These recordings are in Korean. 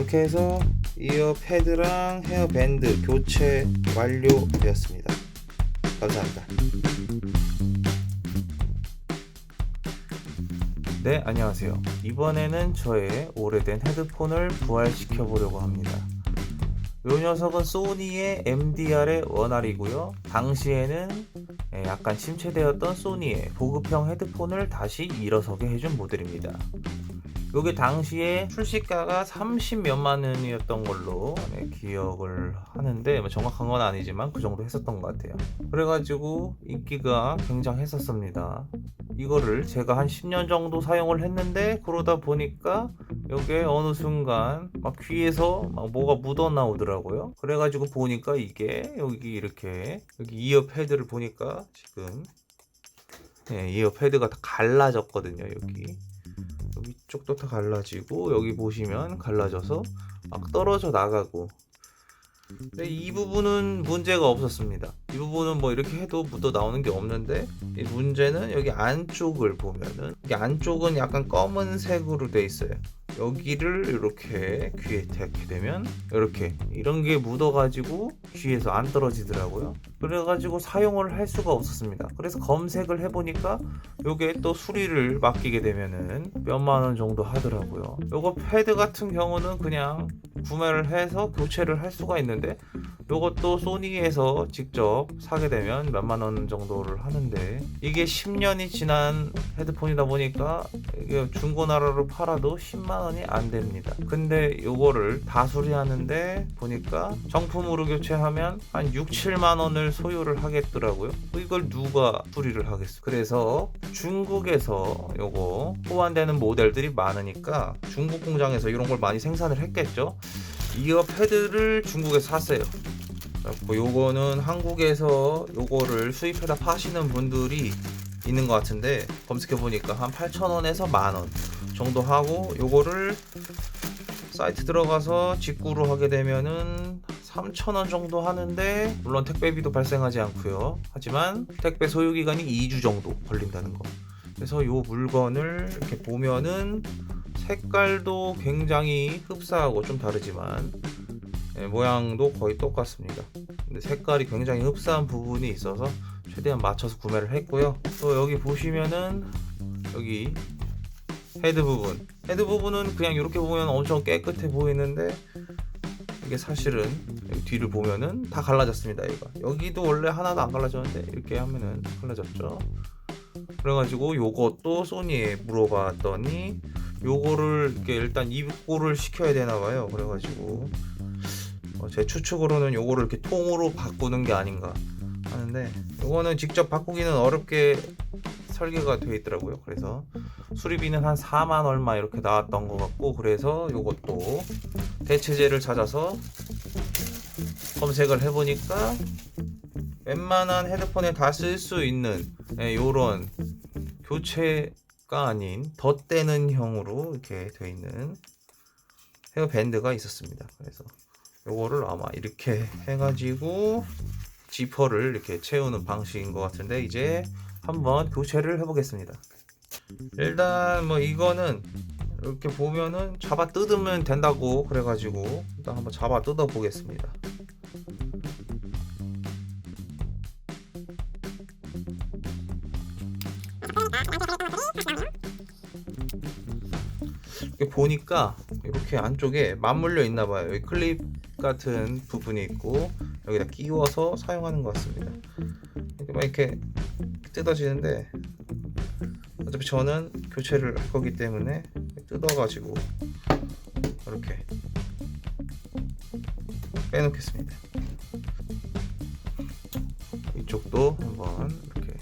이렇게 해서 이어 패드랑 헤어 밴드 교체 완료되었습니다. 감사합니다. 네, 안녕하세요. 이번에는 저의 오래된 헤드폰을 부활시켜 보려고 합니다. 이 녀석은 소니의 MDR의 원알이고요. 당시에는 약간 침체되었던 소니의 보급형 헤드폰을 다시 일어서게 해준 모델입니다. 이게 당시에 출시가가 30몇만 원이었던 걸로 기억을 하는데 정확한 건 아니지만 그 정도 했었던 것 같아요. 그래가지고 인기가 굉장했었습니다. 이거를 제가 한 10년 정도 사용을 했는데, 그러다 보니까 여기에 어느 순간 막 귀에서 막 뭐가 묻어 나오더라고요. 그래가지고 보니까 이게 여기 이렇게 여기 이어 패드를 보니까 지금 이어 패드가 다 갈라졌거든요. 여기 쪽도 다 갈라지고, 여기 보시면 갈라져서 막 떨어져 나가고. 근데 이 부분은 문제가 없었습니다. 이 부분은 뭐 이렇게 해도 묻어 나오는 게 없는데, 이 문제는 여기 안쪽을 보면은, 이 안쪽은 약간 검은색으로 돼 있어요. 여기를 이렇게 귀에 대게 되면 이렇게 이런 게 묻어가지고 귀에서 안 떨어지더라고요. 그래가지고 사용을 할 수가 없었습니다. 그래서 검색을 해보니까 요게 또 수리를 맡기게 되면은 몇만 원 정도 하더라고요. 요거 패드 같은 경우는 그냥 구매를 해서 교체를 할 수가 있는데, 요것도 소니에서 직접 사게 되면 몇만 원 정도를 하는데, 이게 10년이 지난 헤드폰이다 보니까 이게 중고나라로 팔아도 10만 원이 안 됩니다. 근데 요거를 다 수리하는데 보니까 정품으로 교체하면 한 6, 7만 원을 소요를 하겠더라고요. 이걸 누가 수리를 하겠어. 그래서 중국에서 요거 호환되는 모델들이 많으니까 중국 공장에서 이런 걸 많이 생산을 했겠죠. 이어 패드를 중국에서 샀어요. 요거는 한국에서 요거를 수입해다 파시는 분들이 있는 것 같은데, 검색해 보니까 한 8,000원에서 만원 정도 하고, 요거를 사이트 들어가서 직구로 하게 되면은 3,000원 정도 하는데, 물론 택배비도 발생하지 않고요. 하지만 택배 소요기간이 2주 정도 걸린다는 거. 그래서 요 물건을 이렇게 보면은 색깔도 굉장히 흡사하고 좀 다르지만 모양도 거의 똑같습니다. 근데 색깔이 굉장히 흡사한 부분이 있어서 최대한 맞춰서 구매를 했고요. 또 여기 보시면은 여기 헤드 부분은 그냥 이렇게 보면 엄청 깨끗해 보이는데, 이게 사실은 여기 뒤를 보면은 다 갈라졌습니다. 여기도 원래 하나도 안 갈라졌는데 이렇게 하면은 갈라졌죠. 그래가지고 요것도 소니에 물어봤더니 요거를 이렇게 일단 입고를 시켜야 되나봐요. 그래가지고 제 추측으로는 요거를 이렇게 통으로 바꾸는 게 아닌가 하는데, 요거는 직접 바꾸기는 어렵게 설계가 되어 있더라고요. 그래서 수리비는 한 4만 얼마 이렇게 나왔던 것 같고, 그래서 요것도 대체제를 찾아서 검색을 해보니까 웬만한 헤드폰에 다 쓸 수 있는 요런 교체가 아닌 덧대는 형으로 이렇게 되어 있는 헤어 밴드가 있었습니다. 그래서 요거를 아마 이렇게 해가지고 지퍼를 이렇게 채우는 방식인 것 같은데, 이제 한번 교체를 해보겠습니다. 일단 뭐 이거는 이렇게 보면은 잡아 뜯으면 된다고 그래가지고 일단 한번 잡아 뜯어 보겠습니다. 이렇게 보니까 이렇게 안쪽에 맞물려 있나 봐요. 여기 클립 같은 부분이 있고 여기다 끼워서 사용하는 것 같습니다. 이렇게 막 이렇게 뜯어지는데, 어차피 저는 교체를 할 거기 때문에 뜯어가지고 이렇게 빼놓겠습니다. 이쪽도 한번 이렇게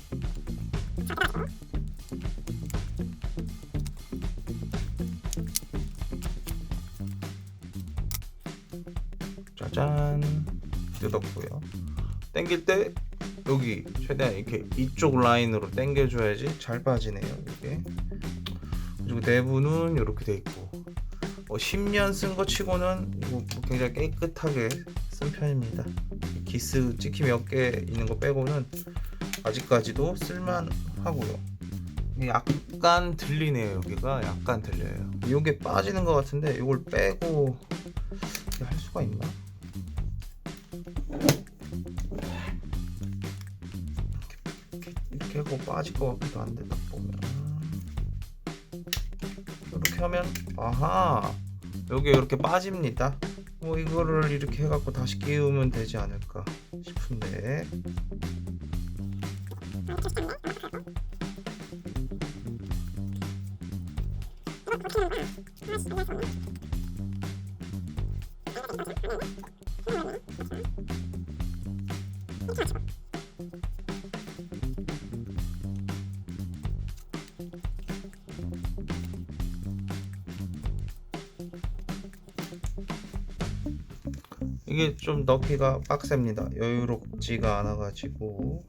짜잔 뜯었고요. 당길 때 여기 최대한 이렇게 이쪽 라인으로 당겨줘야지 잘 빠지네요. 이게. 그리고 내부는 이렇게 돼 있고, 10년 쓴 거 치고는 굉장히 깨끗하게 쓴 편입니다. 기스 찍히 몇 개 있는 거 빼고는 아직까지도 쓸만하고요. 약간 들리네요. 여기가 약간 들려요. 이게 빠지는 것 같은데 이걸 빼고 이렇게 할 수가 있나? 이렇게 하고 빠질 것 같기도 한데 딱 보면 이렇게 하면 아하 여기 이렇게 빠집니다. 뭐 이거를 이렇게 해갖고 다시 끼우면 되지 않을까 싶은데 이게 좀 넣기가 빡셉니다. 여유롭지가 않아가지고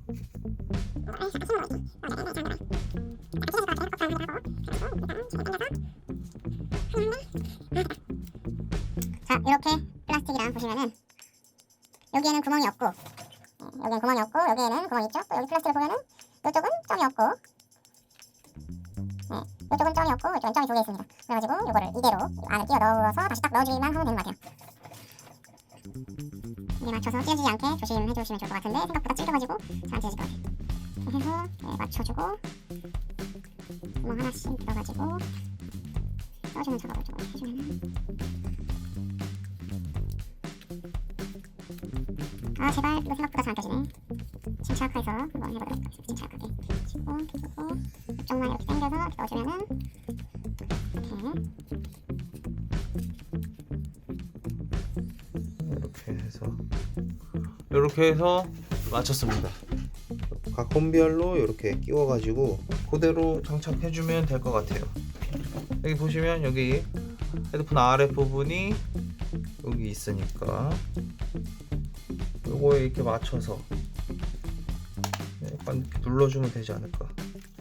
자, 이렇게 플라스틱이랑 보시면은 여기에는 구멍이 없고 여기는 구멍이 없고 여기에는 구멍이 있죠. 또 여기 플라스틱을 보면은 이쪽은 점이 없고 이쪽은 점이 없고 이쪽은 점이 두 개 있습니다. 그래가지고 이거를 이대로 안에 끼워 넣어서 다시 딱 넣어주기만 하면 되는 것 같아요. 이게 맞춰서 찢어지지 않게 조심해 주시면 좋을 것 같은데 생각보다 찔러가지고 잘 안 찢어질 것 같아요. 이렇게 해서 맞춰주고 구멍 하나씩 넣어가지고 떠주는 작업을 좀 해주면은 아 제발 이거 생각보다 잘 안 떠지네. 침착해서 한번 해보도록 하겠습니다. 침착하게 치고 그리고 이쪽만 이렇게 당겨서 이렇게 넣어주면은 이렇게 해서 맞췄습니다. 각 콤비알로 이렇게 끼워가지고 그대로 장착해주면 될 것 같아요. 여기 보시면 여기 헤드폰 아래 부분이 여기 있으니까 요거에 이렇게 맞춰서 약간 이렇게 눌러주면 되지 않을까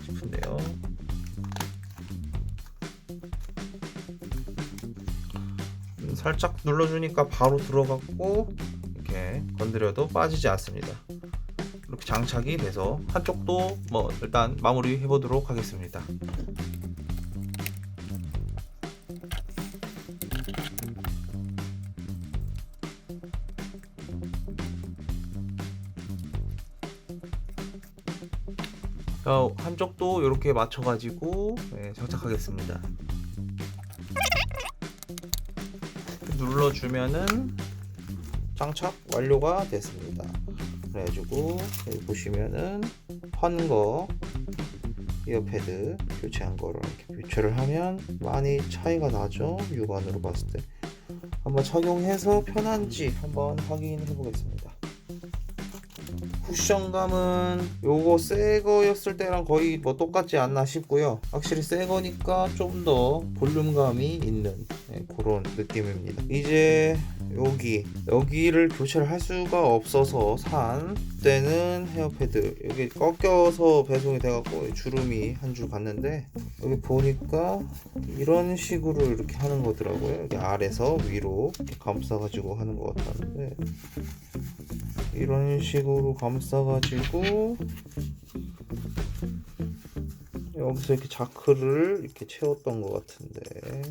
싶은데요. 살짝 눌러주니까 바로 들어갔고 이렇게 건드려도 빠지지 않습니다. 이렇게 장착이 돼서 한쪽도 뭐 일단 마무리 해보도록 하겠습니다. 자, 한쪽도 이렇게 맞춰가지고 장착하겠습니다. 눌러주면은 장착 완료가 됐습니다. 그래가지고 여기 보시면은 헌거 이어패드 교체한 거를 이렇게 교체를 하면 많이 차이가 나죠. 육안으로 봤을 때 한번 착용해서 편한지 한번 확인해 보겠습니다. 쿠션감은 요거 새 거였을 때랑 거의 뭐 똑같지 않나 싶고요. 확실히 새 거니까 좀 더 볼륨감이 있는 그런 느낌입니다. 이제 여기를 교체를 할 수가 없어서 산 때는 헤어패드 여기 꺾여서 배송이 돼갖고 주름이 한 줄 갔는데 여기 보니까 이런 식으로 이렇게 하는 거더라고요. 여기 아래서 위로 이렇게 감싸가지고 하는 것 같았는데 이런 식으로 감싸가지고 여기서 이렇게 자크를 이렇게 채웠던 것 같은데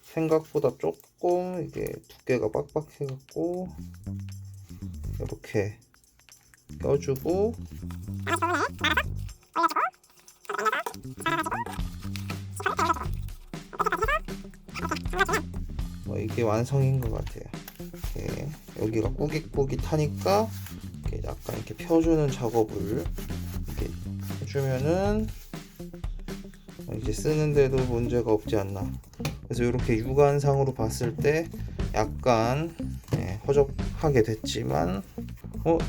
생각보다 조금 이게 두께가 빡빡해갖고 이렇게 껴주고 뭐 이게 완성인 것 같아요. 이렇게 여기가 꾸깃꾸깃하니까 이렇게 약간 이렇게 펴주는 작업을 이렇게 해주면은 이제 쓰는데도 문제가 없지 않나. 그래서 이렇게 육안상으로 봤을 때 약간 허접하게 됐지만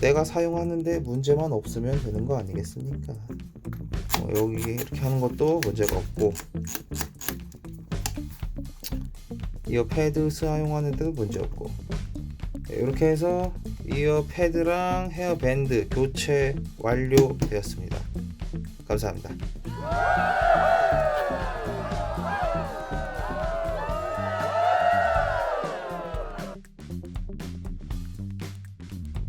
내가 사용하는데 문제만 없으면 되는 거 아니겠습니까? 여기 이렇게 하는 것도 문제가 없고 이어 패드 사용하는 데도 문제 없고 이렇게 해서 이어 패드랑 헤어 밴드 교체 완료되었습니다. 감사합니다.